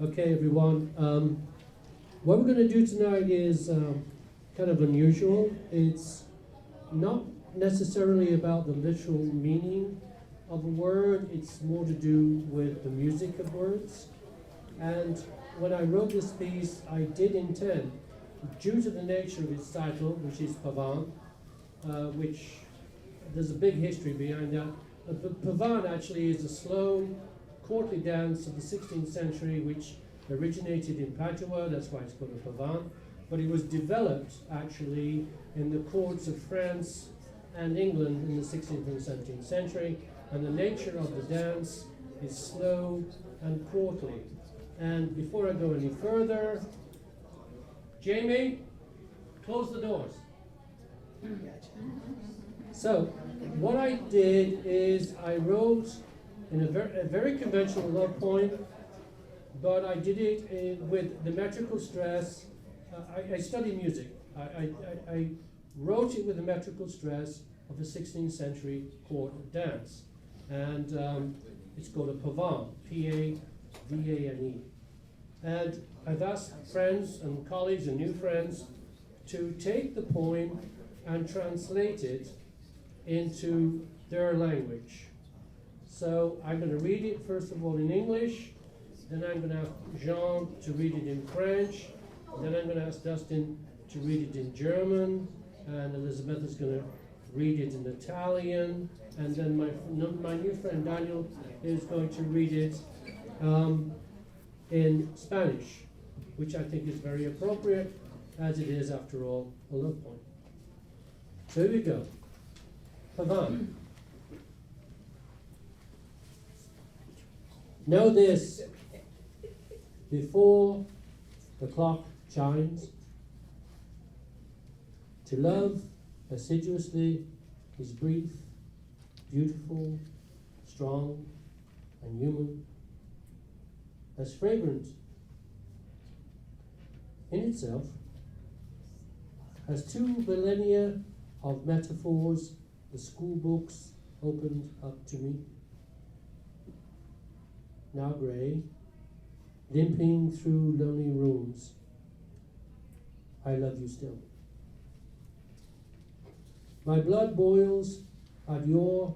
Okay, everyone. What we're going to do tonight is kind of unusual. It's not necessarily about the literal meaning of a word, it's more to do with the music of words. And when I wrote this piece, I did intend, due to the nature of its title, which is Pavane, which there's a big history behind that. Pavane actually is a slow, courtly dance of the 16th century, which originated in Padua, that's why it's called a Pavane. But it was developed actually in the courts of France and England in the 16th and 17th century. And the nature of the dance is slow and courtly. And before I go any further, Jamie, close the doors. So, what I did is I wrote in a very conventional love poem, but I did it with the metrical stress. I study music. I wrote it with the metrical stress of a 16th century court dance. And it's called a pavane, P-A-V-A-N-E. And I've asked friends and colleagues and new friends to take the poem and translate it into their language. So I'm going to read it first of all in English, then I'm going to ask Jean to read it in French, then I'm going to ask Dustin to read it in German, and Elizabeth is going to read it in Italian, and then my new friend Daniel is going to read it in Spanish, which I think is very appropriate, as it is, after all, a love poem. So here we go. Pavane. Know this, before the clock chimes, to love assiduously is brief, beautiful, strong, and human, as fragrant in itself as 2 millennia of metaphors the school books opened up to me. Now grey, limping through lonely rooms, I love you still. My blood boils at your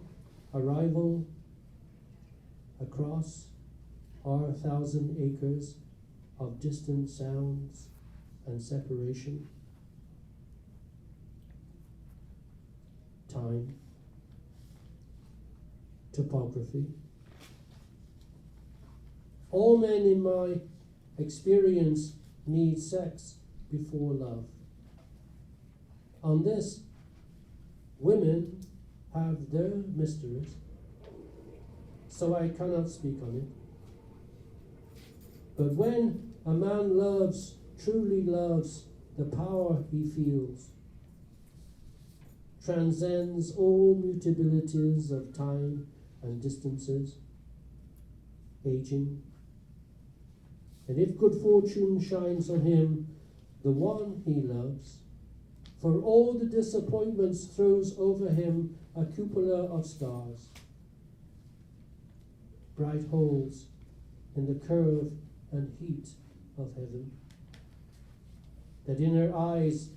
arrival across our 1,000 acres of distant sounds and separation. Time, topography. All men in my experience need sex before love. On this, women have their mysteries, so I cannot speak on it. But when a man loves, truly loves, the power he feels transcends all mutabilities of time and distances, aging. And if good fortune shines on him, the one he loves, for all the disappointments throws over him a cupola of stars, bright holes in the curve and heat of heaven, that in her eyes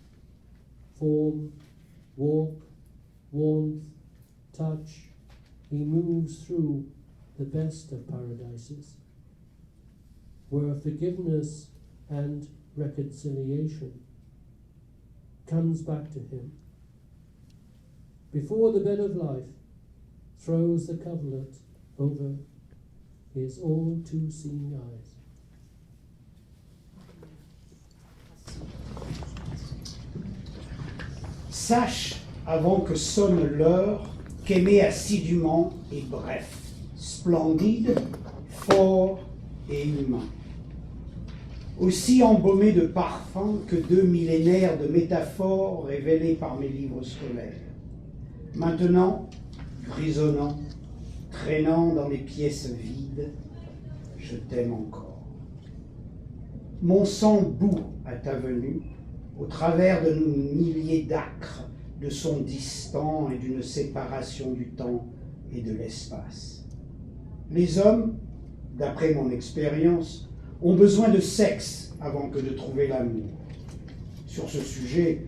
form, walk, warmth, touch, he moves through the best of paradises, where forgiveness and reconciliation comes back to him. Before the bed of life throws the coverlet over his all too seeing eyes. Sache, avant que sonne l'heure, qu'aimer assidûment est bref, splendide, fort et humain. Aussi embaumé de parfums que 2 millénaires de métaphores révélées par mes livres scolaires. Maintenant, grisonnant, traînant dans les pièces vides, je t'aime encore. Mon sang bout à ta venue, au travers de nos milliers d'acres, de sons distants et d'une séparation du temps et de l'espace. Les hommes, d'après mon expérience, ont besoin de sexe avant que de trouver l'amour. Sur ce sujet,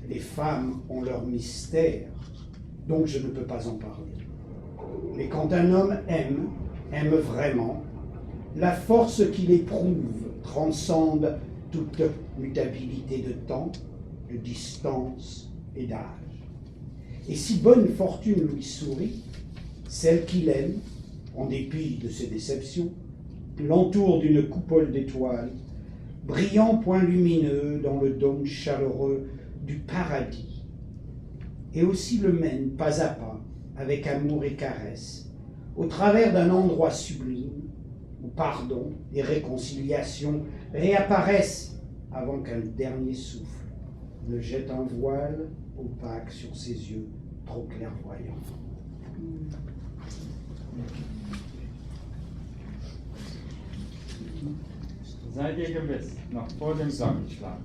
les femmes ont leur mystère, donc je ne peux pas en parler. Mais quand un homme aime vraiment, la force qu'il éprouve transcende toute mutabilité de temps, de distance et d'âge. Et si bonne fortune lui sourit, celle qu'il aime, en dépit de ses déceptions, l'entoure d'une coupole d'étoiles, brillant point lumineux dans le dôme chaleureux du paradis, et aussi le mène pas à pas, avec amour et caresse, au travers d'un endroit sublime, où pardon et réconciliation réapparaissent avant qu'un dernier souffle ne jette un voile opaque sur ses yeux trop clairvoyants. Seid ihr gewiss, noch vor dem Glockenschlag,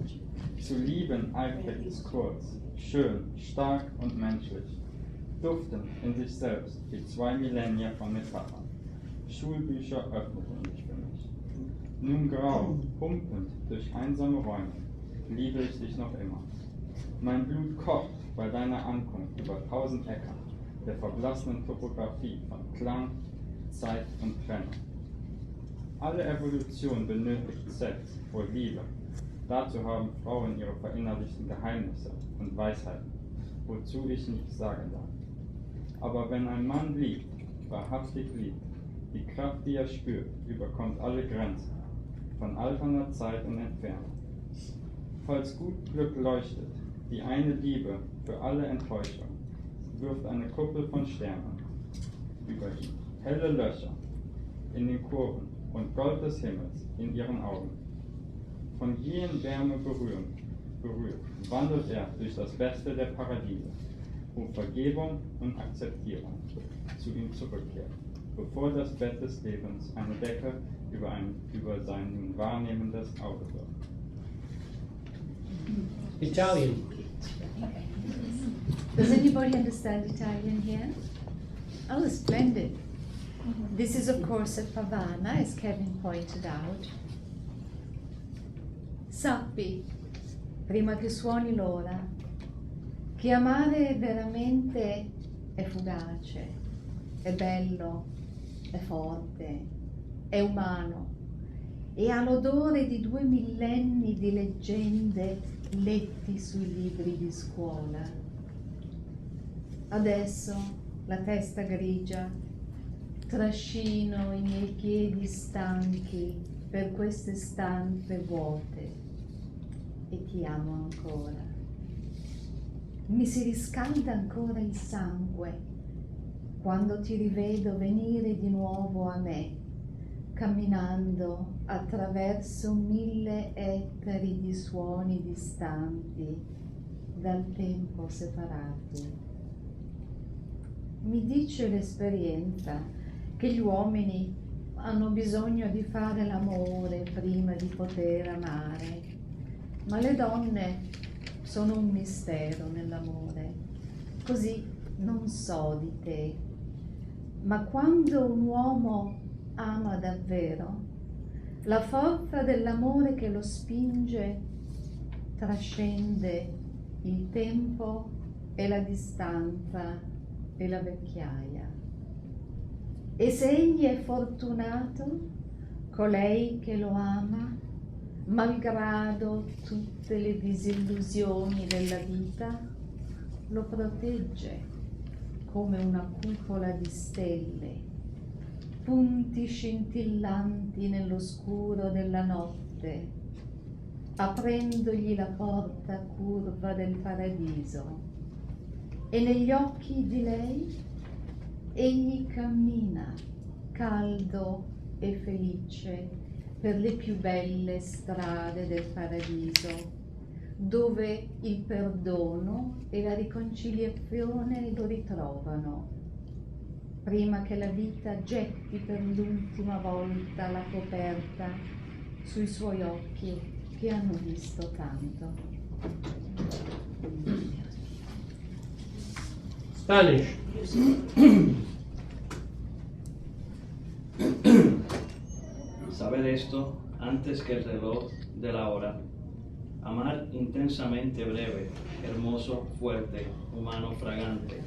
zu lieben eifrig ist kurz, schön, stark und menschlich, duftend in sich selbst wie 2 Millennia von Metaphern. Schulbücher öffneten sich für mich. Nun grau, humpelnd durch einsame Räume, liebe ich dich noch immer. Mein Blut kocht bei deiner Ankunft über 1000 Äckern der verblassenen Topographie von Klang, Zeit und Trennung. Alle Evolution benötigt Sex vor Liebe. Dazu haben Frauen ihre verinnerlichten Geheimnisse und Weisheiten, wozu ich nichts sagen darf. Aber wenn ein Mann liebt, wahrhaftig liebt, die Kraft, die er spürt, überkommt alle Grenzen, von alternder Zeit und Entfernung. Falls gut Glück leuchtet, die eine Liebe für alle Enttäuschung, wirft eine Kuppel von Sternen über ihn, helle Löcher in den Kurven und Gold des Himmels in ihren Augen. Von jenen Wärme berührt, wandelt er durch das Beste der Paradiese, wo Vergebung und Akzeptierung zu ihm zurückkehrt, bevor das Bett des Lebens eine Decke über sein nun wahrnehmendes Auge wirft. Italian. Does anybody understand Italian here? Oh, splendid. This is, of course, a Pavana, as Kevin pointed out. Sappi, prima che suoni l'ora, che amare veramente è fugace, è bello, è forte, è umano e ha l'odore di 2 millenni di leggende letti sui libri di scuola. Adesso la testa grigia, trascino i miei piedi stanchi per queste stanze vuote e ti amo ancora. Mi si riscalda ancora il sangue quando ti rivedo venire di nuovo a me, camminando attraverso 1000 ettari di suoni distanti dal tempo separati. Mi dice l'esperienza che gli uomini hanno bisogno di fare l'amore prima di poter amare, ma le donne sono un mistero nell'amore. Così non so di te, ma quando un uomo ama davvero, la forza dell'amore che lo spinge trascende il tempo e la distanza e la vecchiaia. E se egli è fortunato, colei che lo ama, malgrado tutte le disillusioni della vita, lo protegge come una cupola di stelle, punti scintillanti nell'oscuro della notte, aprendogli la porta curva del paradiso. E negli occhi di lei egli cammina, caldo e felice, per le più belle strade del paradiso, dove il perdono e la riconciliazione lo ritrovano, prima che la vita getti per l'ultima volta la coperta sui suoi occhi che hanno visto tanto. Spanish. Saben hacer esto antes que el reloj de la hora. Amar intensamente breve, hermoso, fuerte, humano, fragante,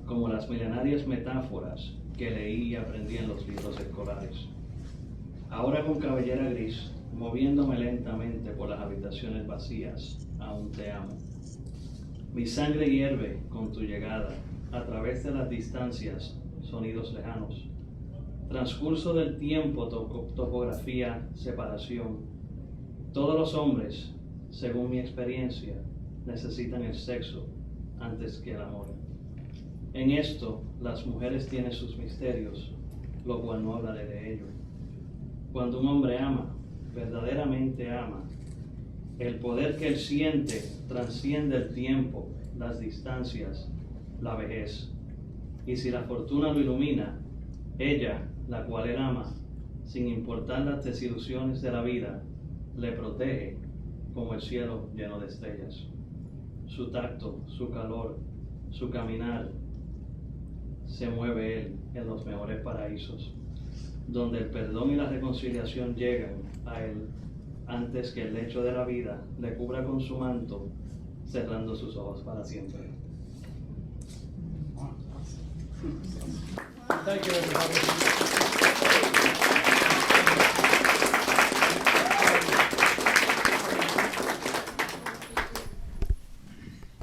como las milenarias metáforas que leí y aprendí en los libros escolares. Ahora con cabellera gris, moviéndome lentamente por las habitaciones vacías, aún te amo. Mi sangre hierve con tu llegada, a través de las distancias, sonidos lejanos. Transcurso del tiempo, topografía, separación. Todos los hombres, según mi experiencia, necesitan el sexo antes que el amor. En esto, las mujeres tienen sus misterios, lo cual no hablaré de ello. Cuando un hombre ama, verdaderamente ama, el poder que él siente trasciende el tiempo, las distancias, la vejez. Y si la fortuna lo ilumina, ella, la cual él ama, sin importar las desilusiones de la vida, le protege como el cielo lleno de estrellas. Su tacto, su calor, su caminar, se mueve él en los mejores paraísos, donde el perdón y la reconciliación llegan a él antes que el lecho de la vida le cubra con su manto, cerrando sus ojos para siempre. Thank you, everybody.